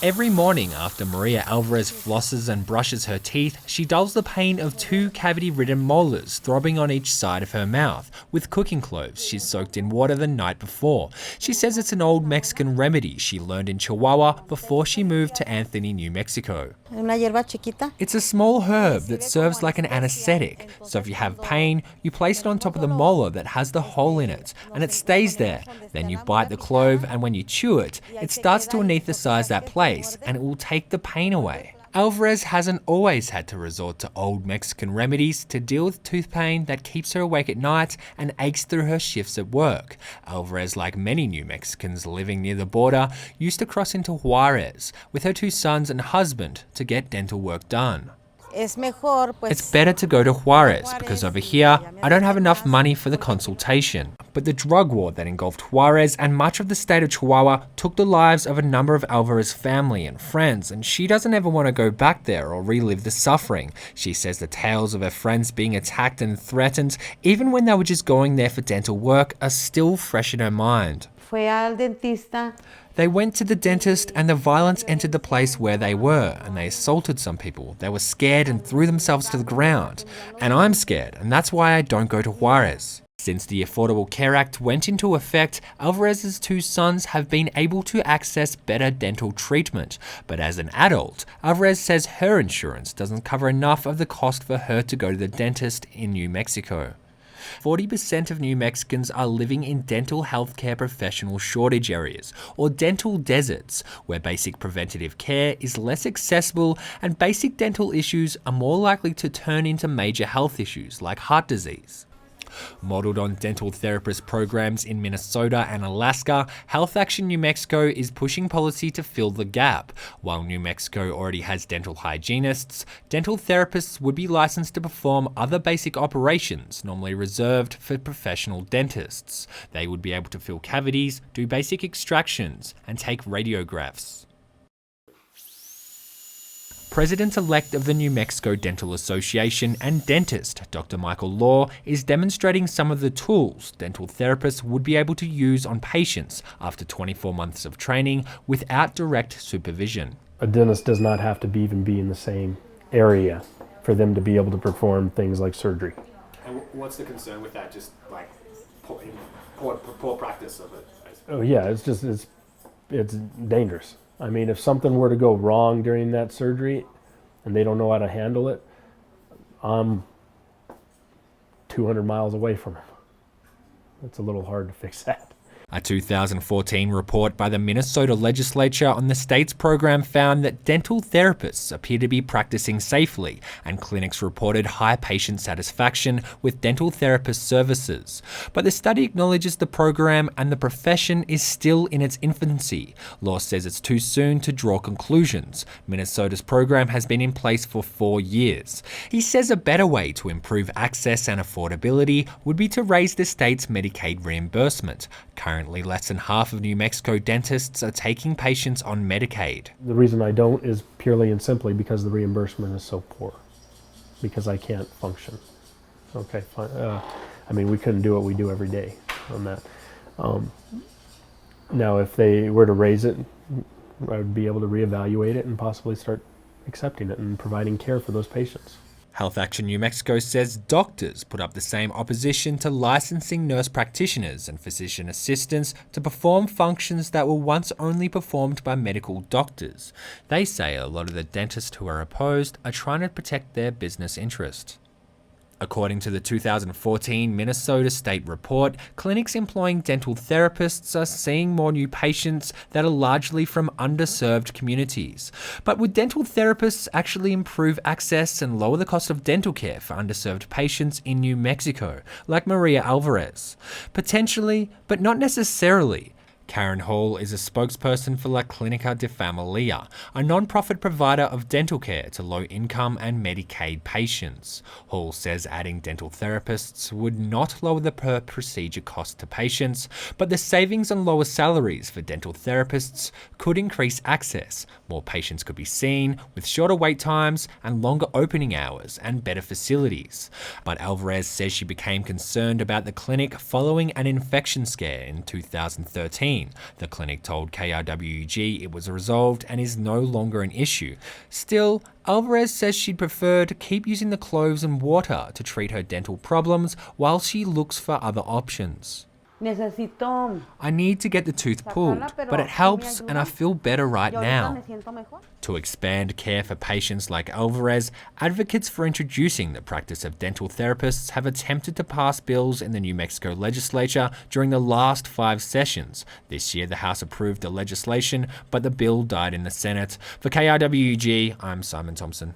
Every morning after Maria Alvarez flosses and brushes her teeth, she dulls the pain of two cavity-ridden molars throbbing on each side of her mouth with cooking cloves she's soaked in water the night before. She says it's an old Mexican remedy she learned in Chihuahua before she moved to Anthony, New Mexico. It's a small herb that serves like an anesthetic, so if you have pain, you place it on top of the molar that has the hole in it, and it stays there. Then you bite the clove, and when you chew it, it starts to anesthetize that place, and it will take the pain away. Alvarez hasn't always had to resort to old Mexican remedies to deal with tooth pain that keeps her awake at night and aches through her shifts at work. Alvarez, like many New Mexicans living near the border, used to cross into Juarez with her two sons and husband to get dental work done. It's better to go to Juarez because over here, I don't have enough money for the consultation. But the drug war that engulfed Juarez and much of the state of Chihuahua took the lives of a number of Alvarez's family and friends, and she doesn't ever want to go back there or relive the suffering. She says the tales of her friends being attacked and threatened, even when they were just going there for dental work, are still fresh in her mind. They went to the dentist and the violence entered the place where they were, and they assaulted some people. They were scared and threw themselves to the ground. And I'm scared, and that's why I don't go to Juarez. Since the Affordable Care Act went into effect, Alvarez's two sons have been able to access better dental treatment. But as an adult, Alvarez says her insurance doesn't cover enough of the cost for her to go to the dentist in New Mexico. 40% of New Mexicans are living in dental healthcare professional shortage areas, or dental deserts, where basic preventative care is less accessible and basic dental issues are more likely to turn into major health issues like heart disease. Modeled on dental therapist programs in Minnesota and Alaska, Health Action New Mexico is pushing policy to fill the gap. While New Mexico already has dental hygienists, dental therapists would be licensed to perform other basic operations normally reserved for professional dentists. They would be able to fill cavities, do basic extractions, and take radiographs. President-elect of the New Mexico Dental Association and dentist, Dr. Michael Law, is demonstrating some of the tools dental therapists would be able to use on patients after 24 months of training without direct supervision. A dentist does not have to even be in the same area for them to be able to perform things like surgery. And what's the concern with that? Just like poor practice of it? Oh yeah, it's dangerous. I mean, if something were to go wrong during that surgery and they don't know how to handle it, I'm 200 miles away from them. It's a little hard to fix that. A 2014 report by the Minnesota legislature on the state's program found that dental therapists appear to be practicing safely, and clinics reported high patient satisfaction with dental therapist services. But the study acknowledges the program and the profession is still in its infancy. Law says it's too soon to draw conclusions. Minnesota's program has been in place for 4 years. He says a better way to improve access and affordability would be to raise the state's Medicaid reimbursement. Currently, less than half of New Mexico dentists are taking patients on Medicaid. The reason I don't is purely and simply because the reimbursement is so poor, because I can't function. Okay, fine. I mean, we couldn't do what we do every day on that. Now, if they were to raise it, I would be able to reevaluate it and possibly start accepting it and providing care for those patients. Health Action New Mexico says doctors put up the same opposition to licensing nurse practitioners and physician assistants to perform functions that were once only performed by medical doctors. They say a lot of the dentists who are opposed are trying to protect their business interest. According to the 2014 Minnesota State Report, clinics employing dental therapists are seeing more new patients that are largely from underserved communities. But would dental therapists actually improve access and lower the cost of dental care for underserved patients in New Mexico, like Maria Alvarez? Potentially, but not necessarily. Karen Hall is a spokesperson for La Clínica de Familia, a non-profit provider of dental care to low-income and Medicaid patients. Hall says adding dental therapists would not lower the per-procedure cost to patients, but the savings on lower salaries for dental therapists could increase access. More patients could be seen, with shorter wait times and longer opening hours and better facilities. But Alvarez says she became concerned about the clinic following an infection scare in 2013. 2019. The clinic told KRWG it was resolved and is no longer an issue. Still, Alvarez says she'd prefer to keep using the cloves and water to treat her dental problems while she looks for other options. I need to get the tooth pulled, but it helps and I feel better right now. To expand care for patients like Alvarez, advocates for introducing the practice of dental therapists have attempted to pass bills in the New Mexico legislature during the last 5 sessions. This year, the House approved the legislation, but the bill died in the Senate. For KRWG, I'm Simon Thompson.